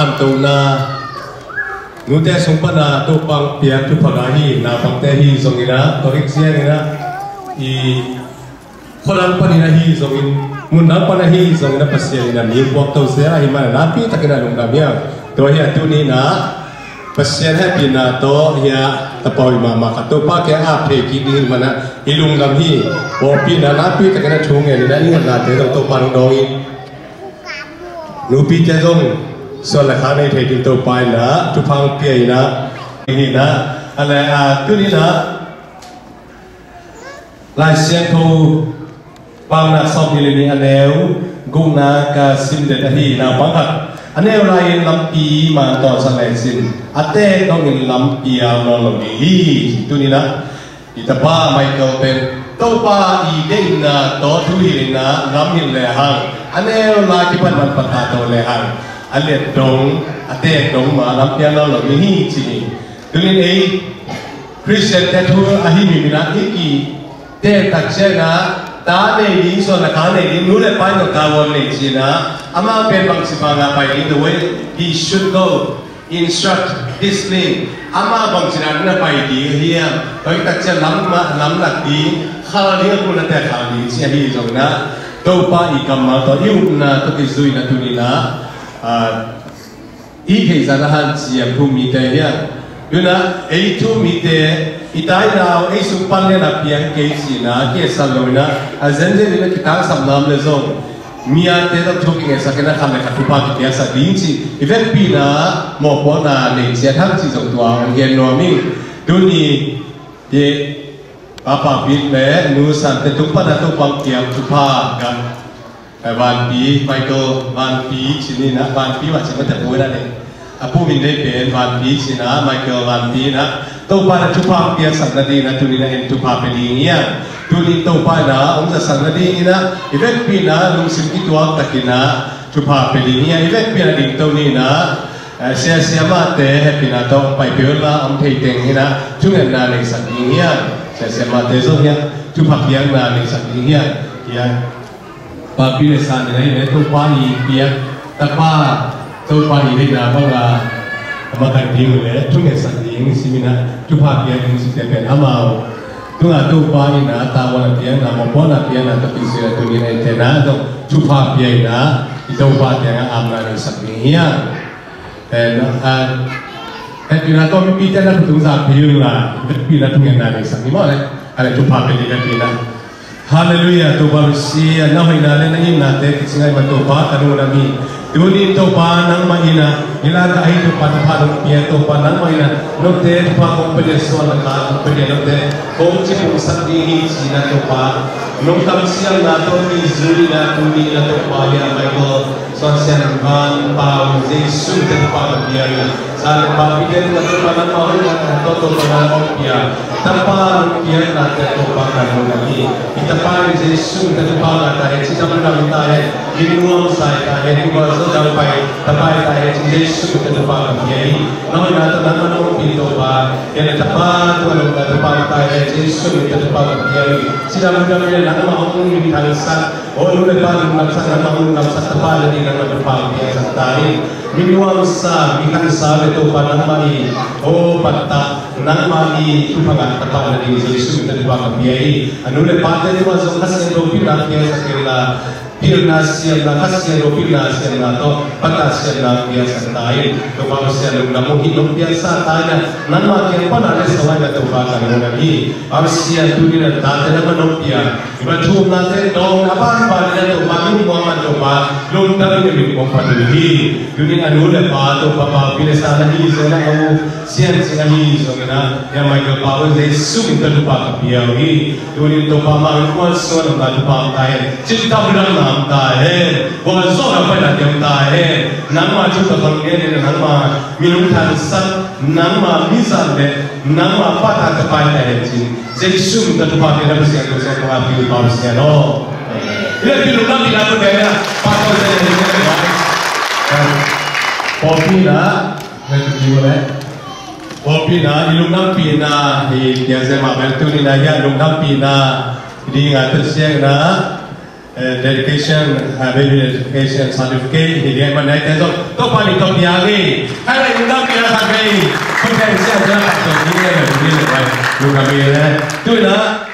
ham tu na nu te sung pa na tu pang pia tu phaga hi na pang te hi zong ina to ik sia ina I kholang pa ni na hi zong in mun na pa na hi zong na pasya ina mi bok to sia hi ma na pi takina lung ka bia to hi tu ni na pasya ha pi na to ya tapoi mama ka to pa ke a phe ki ni mana ilung lam hi o pi na pi takina chung nge ni na ingat na te to pa no i nu pi cha zong so la kha nei thei ti to pai na tu phang pi na ni na ala a tu ni na lai xian thu bang na som ni ni aneu gung na ka sim de hi na bang ha aneu lai lam pi ma to sa lai sin ate dong in lam pi a no lo ni hi tu ni na ita pa Michael pen to pa I ding na to thu hi na lam hin le hang aneu lai ki pan man pata to le hang ale dong ate dong ma lam pi a no lo ni hi chi tu ni ei Christian te thu a hi mi na ki te tak se na ta nei ni so na ka nei ni nu le pai no ka won nei chi na ama pen bang si pa nga pai in the way he should go instruct discipline ama bang si na pai di hia oi tak se lam lak di khal ni ku na te khal ni si hi so na to pa I kam ma to yu na to ki zui na tu ni na I ke za na han chi ya khu mi te hia yu na ei tu mi te itai now ei sung pan le na pian ke si na ke sa lo na a zen je le ki ta sam nam le zong mia te da thu ki sa ke na kham le ka tu pa ki te sa ding chi event pi na mo po na le sia thang chi zong tua on gen no mi tu ni ye papa pi le nu san te tu pa na tu pang kiam tu pa ga van pi Michael van pi chi ni na van pi wa chi ma te po na le apu min dei pen van pi chi na Michael van pi na to pa na tu pa pia sang na di na tu ni na en tu pa pe di nia tu ni to pa na ong sa sang na di na event pi na lung sim ki tuak takina tu pa pe di nia event pi na ding to ni na sia ma te happy na to pai pe la am thei teng ni na tu ngan na le sang di nia sia ma te zo nia tu pa piang na le sang di nia ya pa pi le san ni ne to pa ni pia ta pa to pa ni le na ba ga ma kan ding le tu nge san ding si mina tu pa pia ding si te pen amao tu nga tu pa ni na ta wa pia na mo po na pia na ta pi si tu ni ne te na to tu pa pia na I to pa pia ga am na le san ding ya pi na to mi pi te na tu sa pi la pi na tu nge na le san ni mo le ale tu pa pe ni pi na hallelujah to ba si na hoi na le na in na te ki singai ma to pa ta no na mi Duni to pa nang mahina ilaga ay to pa pa ng piya to pa nang mahina no te pa kung pwede so na ka kung pwede no te kung si kung sa dihi sina to pa no tam siyang na to ni zuri na tuni na to pa ya Michael so siyang ban pa Jesus te pa piya sa pa bigyan na to pa nang mahina na to pa nang piya tapa piya na to pa nang lagi ita pa Jesus te pa na tayo si sa mga tayo ginuwang sa tayo so dapat tayo Jesus ke depan kiai namun kata nama pintu ba yang tepat kalau depan tayo Jesus ke depan kiai sila menggambar nama orang ini bangsa orang depan bangsa nama orang bangsa tepat di nama depan kiai tayo minuang sa ikan sa itu pada nama ini oh patah nama ini itu pada tepat di Jesus ke depan kiai anu depan itu masuk kasih dompet kiai sekira Pirna siya na kasya ro pirna siya na to pata siya na piya sa tayo to pa siya na mo hinom piya sa tayo nan ma kiya pa na sa wala to pa ka no nabi ar siya tu ni na ta na no piya iba thum na te dong na pa na to pa ni mo ma to pa lon ta ni mo pa ni yun anu le pa to pa pila sa na hi sa na mo siya siya hi so na ya mai ko pa we su min to pa piya hi yun to pa ma ko so na pa tayo chita na ta hai wo so na pa na kyam ta hai nang ma chu ka kan ge ne nang ma minung than san nang ma mi san de nang ma pa ta ka pa ta hai chin Jesus ta pa ke na sia ko so pa pi pa sia no ile pi lu na pi na ko de na pa ko de ne ne ba po pi na ne ti wo le po pi na ilung nam pi na hi ya se ma ba tu ni na ya lung nam pi na di nga ta sia na dedication baby dedication certificate thì em mà này tên rồi tôi qua đi công nhà đi hay là chúng ta kia là cái không thể xem ra là tổng như này là như vậy luôn cả mình đấy tôi nữa